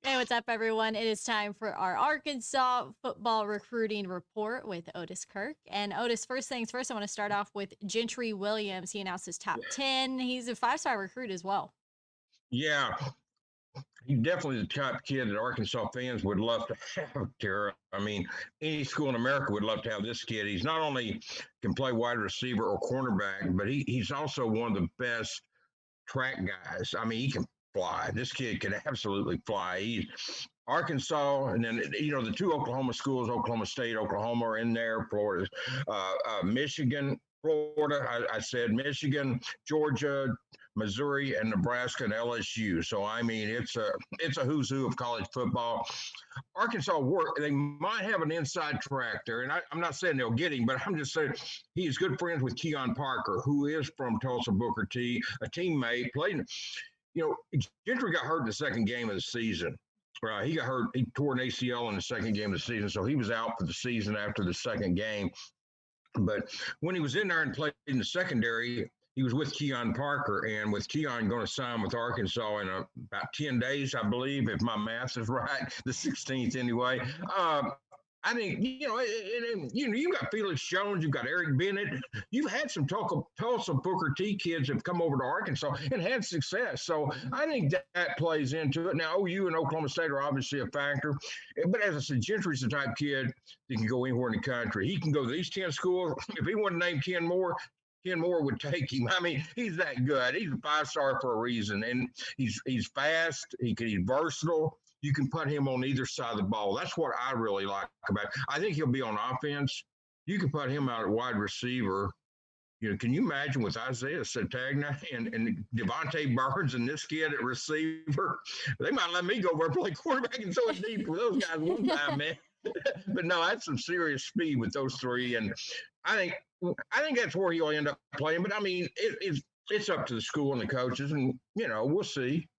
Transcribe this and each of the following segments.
Hey, what's up, everyone? It is time for our Arkansas football recruiting report with Otis Kirk. And Otis, first things first, I want to start off with Gentry Williams. He announced his top 10. He's a five-star recruit as well. Yeah, he's definitely the type of kid that Arkansas fans would love to have, Tara. I mean, any school in America would love to have this kid. He's not only can play wide receiver or cornerback, but he's also one of the best track guys. I mean, he can fly. This kid can absolutely fly. He's Arkansas, and then the two Oklahoma schools, Oklahoma State, Oklahoma, are in there. Florida, Michigan, Florida. I said Michigan, Georgia, Missouri, and Nebraska, and LSU. So I mean, it's a who's who of college football. Arkansas they might have an inside track there, and I'm not saying they'll get him, but I'm just saying he's good friends with Keon Parker, who is from Tulsa Booker T, a teammate. Played, Gentry got hurt in the second game of the season. He got hurt. He tore an ACL in the second game of the season, so he was out for the season after the second game. But when he was in there and played in the secondary, he was with Keon Parker, and with Keon going to sign with Arkansas in about 10 days, I believe, if my math is right, the 16th anyway. I think, you got Felix Jones, you've got Eric Bennett. You've had some Tulsa Booker T kids have come over to Arkansas and had success. So I think that plays into it. Now, OU and Oklahoma State are obviously a factor. But as I said, Gentry's the type kid that can go anywhere in the country. He can go to these 10 schools. If he wanted to name 10 more would take him. I mean, he's that good. He's a five-star for a reason. And he's fast. He's versatile. You can put him on either side of the ball. That's what I really like about it. I think he'll be on offense. You can put him out at wide receiver. Can you imagine with Isaiah Satagna and Devontae Burns and this kid at receiver? They might let me go over and play quarterback and throw it deep for those guys one time, man. But no, that's some serious speed with those three. And I think that's where he'll end up playing. But I mean, it's up to the school and the coaches, and we'll see.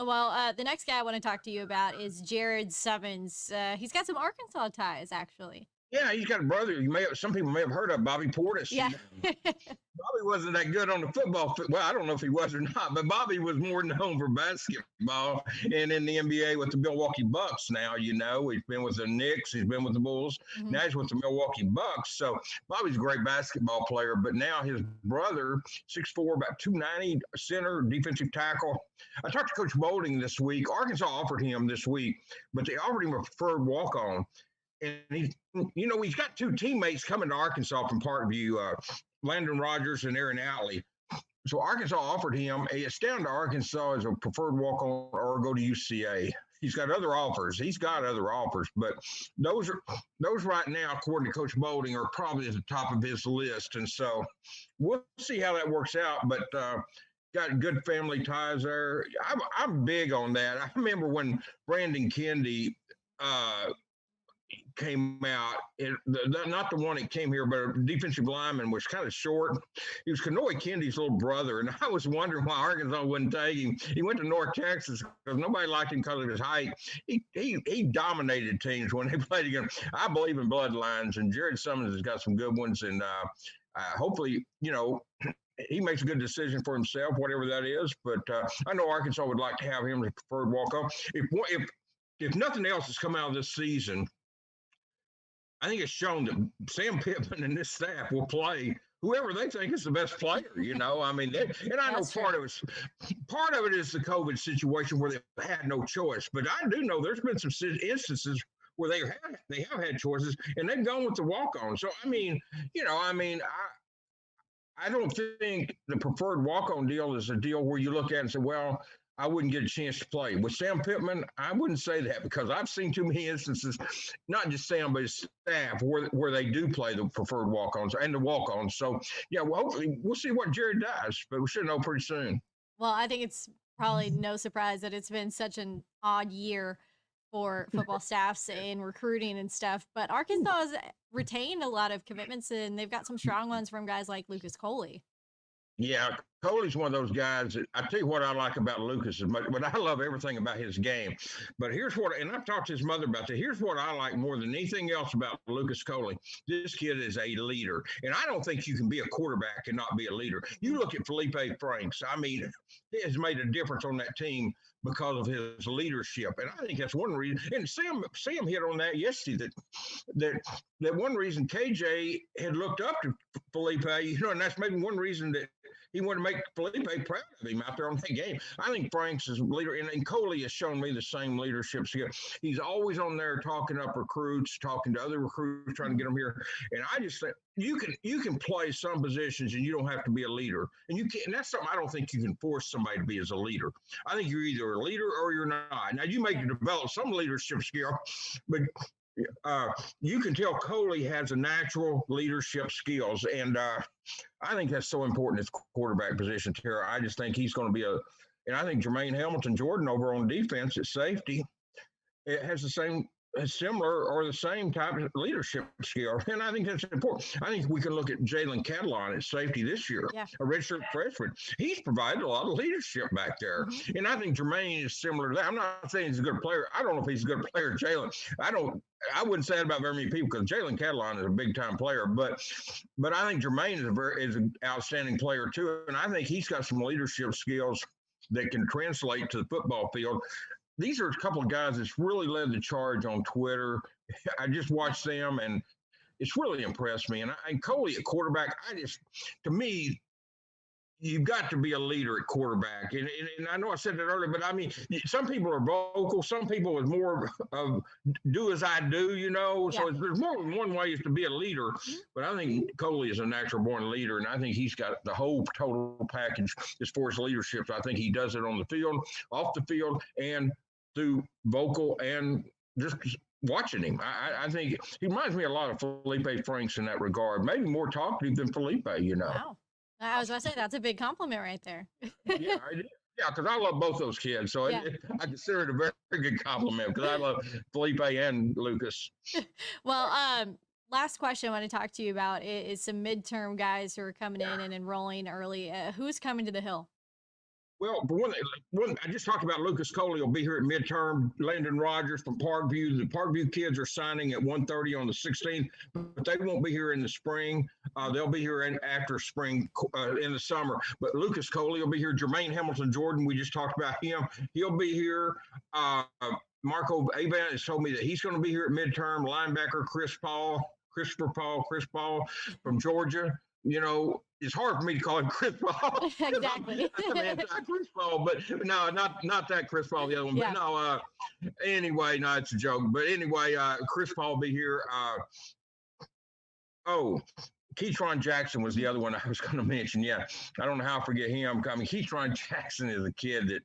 Well, the next guy I want to talk to you about is Jared Summons. He's got some Arkansas ties, actually. Yeah, he's got a brother. Some people may have heard of Bobby Portis. Yeah. Bobby wasn't that good on the football. Well, I don't know if he was or not, but Bobby was more known for basketball and in the NBA with the Milwaukee Bucks. Now, he's been with the Knicks, he's been with the Bulls. Mm-hmm. Now he's with the Milwaukee Bucks. So Bobby's a great basketball player, but now his brother, 6'4", about 290, center, defensive tackle. I talked to Coach Bolding this week. Arkansas offered him this week, but they offered him a preferred walk-on. And he's got two teammates coming to Arkansas from Parkview, Landon Rogers and Aaron Outley. So Arkansas offered him it's down to Arkansas as a preferred walk-on or go to UCA. He's got other offers. But those right now, according to Coach Bolding, are probably at the top of his list. And so we'll see how that works out. But got good family ties there. I'm big on that. I remember when Brandon Kendi came out, not the one that came here, but a defensive lineman was kind of short. He was Kanoy Kendi's little brother, and I was wondering why Arkansas wouldn't take him. He went to North Texas because nobody liked him because of his height. He dominated teams when they played against. I believe in bloodlines, and Jared Summons has got some good ones, and hopefully, he makes a good decision for himself, whatever that is. But I know Arkansas would like to have him as a preferred walk-on. If nothing else has come out of this season, I think it's shown that Sam Pittman and this staff will play whoever they think is the best player. I mean, and I know part of it is the COVID situation where they had no choice. But I do know there's been some instances where they have had choices and they've gone with the walk-on. So I mean, I don't think the preferred walk-on deal is a deal where you look at it and say, well, I wouldn't get a chance to play. With Sam Pittman, I wouldn't say that because I've seen too many instances, not just Sam, but his staff, where they do play the preferred walk-ons and the walk-ons. So, yeah, well, hopefully we'll see what Jared does, but we should know pretty soon. Well, I think it's probably no surprise that it's been such an odd year for football staffs in recruiting and stuff. But Arkansas has retained a lot of commitments, and they've got some strong ones from guys like Lucas Coley. Yeah, Coley's one of those guys that I tell you what I like about Lucas is much, but I love everything about his game. But here's what, and I've talked to his mother about that. Here's what I like more than anything else about Lucas Coley. This kid is a leader. And I don't think you can be a quarterback and not be a leader. You look at Felipe Franks. I mean, he has made a difference on that team because of his leadership. And I think that's one reason. And Sam hit on that yesterday, that one reason KJ had looked up to Felipe, and that's maybe one reason that he wanted to make Felipe proud of him out there on that game. I think Frank's is a leader, and Coley has shown me the same leadership skill. He's always on there talking up recruits, talking to other recruits, trying to get them here. And I just think you can play some positions and you don't have to be a leader. And you can, and that's something I don't think you can force somebody to be as a leader. I think you're either a leader or you're not. Now you may develop some leadership skill, but you can tell Coley has a natural leadership skills, and I think that's so important at quarterback position, Tara. I just think he's going to be and I think Jermaine Hamilton Jordan over on defense at safety, it has similar or the same type of leadership skill. And I think that's important. I think we can look at Jalen Catalon at safety this year, a redshirt freshman. He's provided a lot of leadership back there. Mm-hmm. And I think Jermaine is similar to that. I'm not saying he's a good player. I don't know if he's a good player, Jalen. I wouldn't say that about very many people because Jalen Catalon is a big time player, but I think Jermaine is an outstanding player too. And I think he's got some leadership skills that can translate to the football field. These are a couple of guys that's really led the charge on Twitter. I just watched them, and it's really impressed me. And Coley at quarterback, to me, you've got to be a leader at quarterback. And I know I said that earlier, but I mean, some people are vocal. Some people is more of do as I do, So there's more than one way is to be a leader. But I think Coley is a natural born leader, and I think he's got the whole total package as far as leadership. So I think he does it on the field, off the field, and through vocal and just watching him. I think he reminds me a lot of Felipe Franks in that regard. Maybe more talkative than Felipe, Wow. I was going to say, that's a big compliment right there. Yeah, because I love both those kids. So I consider it a very, very good compliment because I love Felipe and Lucas. Well, last question I want to talk to you about is some midterm guys who are coming in and enrolling early. Who's coming to the Hill? Well, for one, I just talked about Lucas Coley will be here at midterm. Landon Rogers from Parkview. The Parkview kids are signing at 1:30 on the 16th, but they won't be here in the spring. They'll be here after spring in the summer. But Lucas Coley will be here. Jermaine Hamilton Jordan, we just talked about him. He'll be here. Marco Avant has told me that he's going to be here at midterm. Linebacker Christopher Paul from Georgia. It's hard for me to call him Chris Paul. Exactly. I'm Chris Paul, but no, not that Chris Paul, the other one. Yeah. But no, anyway, no, it's a joke. But anyway, Chris Paul will be here. Keytron Jackson was the other one I was going to mention. Yeah, I don't know how I forget him. I mean, Keytron Jackson is a kid that,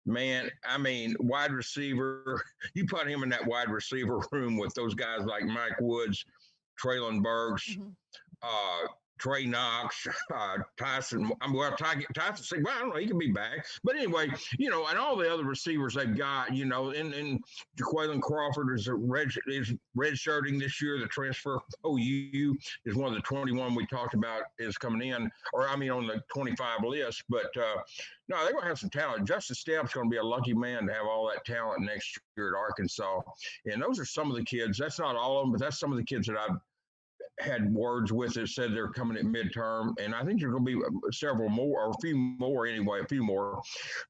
man, I mean, wide receiver. You put him in that wide receiver room with those guys like Mike Woods, Traylon Burks, Trey Knox, Tyson. Tyson, I don't know, he can be back. But anyway, and all the other receivers they've got, and Jaquaylin Crawford is redshirting this year. The transfer OU is one of the 21 we talked about is coming in, on the 25 list. But no, they're going to have some talent. Justin Stepp's going to be a lucky man to have all that talent next year at Arkansas. And those are some of the kids. That's not all of them, but that's some of the kids that I've had words with that said they're coming at midterm, and I think there's going to be several more, or a few more.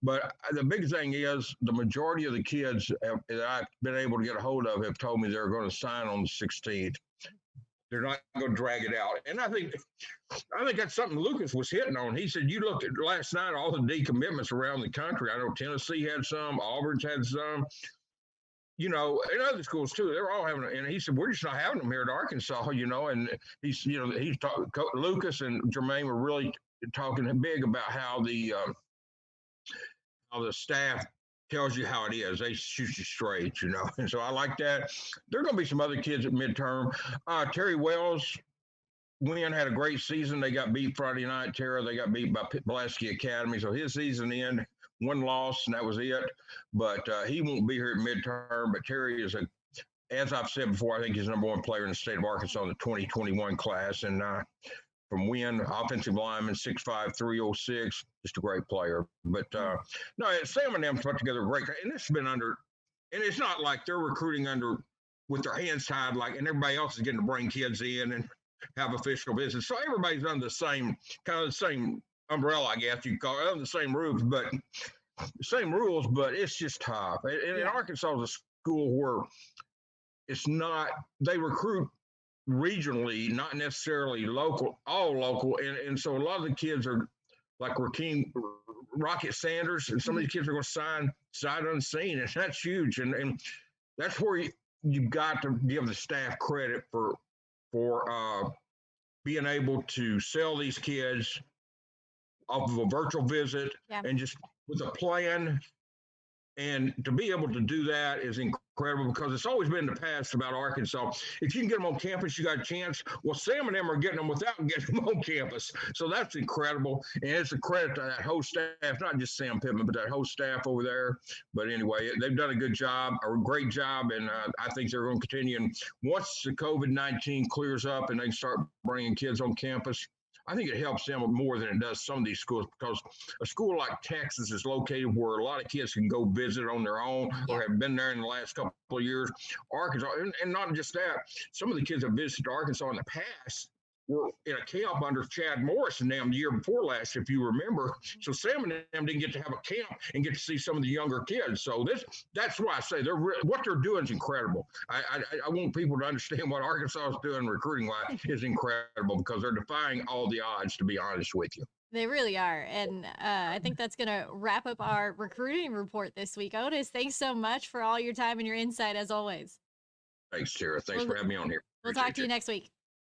But the big thing is the majority of the kids that I've been able to get a hold of have told me they're going to sign on the 16th. They're not going to drag it out, and I think that's something Lucas was hitting on. He said, "You look at last night, all the decommitments around the country. I know Tennessee had some, Auburn's had some." And other schools too, they're all having, and he said, we're just not having them here at Arkansas, and he's talking, Lucas and Jermaine were really talking big about how the staff tells you how it is. They shoot you straight, and so I like that. There are going to be some other kids at midterm. Terry Wells, had a great season. They got beat Friday night, Tara. They got beat by Pulaski Academy, so his season ended. One loss, and that was it. But he won't be here at midterm. But Terry is as I've said before, I think he's the number one player in the state of Arkansas in the 2021 class. And from Wynn, offensive lineman, 6'5", 306, just a great player. But no, Sam and them put together a great. And this has been and it's not like they're recruiting with their hands tied, and everybody else is getting to bring kids in and have official visits. So everybody's under the same umbrella, I guess you call it, under the same roof. But same rules, but it's just tough. And Yeah. Arkansas is a school where it's not, they recruit regionally, not necessarily local, all local. And so a lot of the kids are like Rakeem Rocket Sanders, and some of Mhm. these kids are going to sign sight unseen, and that's huge. And that's where you've got to give the staff credit for being able to sell these kids off of a virtual visit Yeah. and just with a plan. And to be able to do that is incredible because it's always been in the past about Arkansas. If you can get them on campus, you got a chance. Well, Sam and them are getting them without getting them on campus. So that's incredible. And it's a credit to that whole staff, not just Sam Pittman, but that whole staff over there. But anyway, they've done a good job, a great job. And I think they're going to continue. And once the COVID-19 clears up and they start bringing kids on campus, I think it helps them more than it does some of these schools because a school like Texas is located where a lot of kids can go visit on their own Yeah. or have been there in the last couple of years. Arkansas, and not just that, some of the kids have visited Arkansas in the past were in a camp under Chad Morris and them the year before last, if you remember. So Sam and them didn't get to have a camp and get to see some of the younger kids. So that's why I say what they're doing is incredible. I want people to understand what Arkansas is doing recruiting wise is incredible because they're defying all the odds, to be honest with you. They really are. And I think that's going to wrap up our recruiting report this week. Otis, thanks so much for all your time and your insight as always. Thanks, Sarah. Thanks We'll, for having me on here. we'll Appreciate talk to you next week.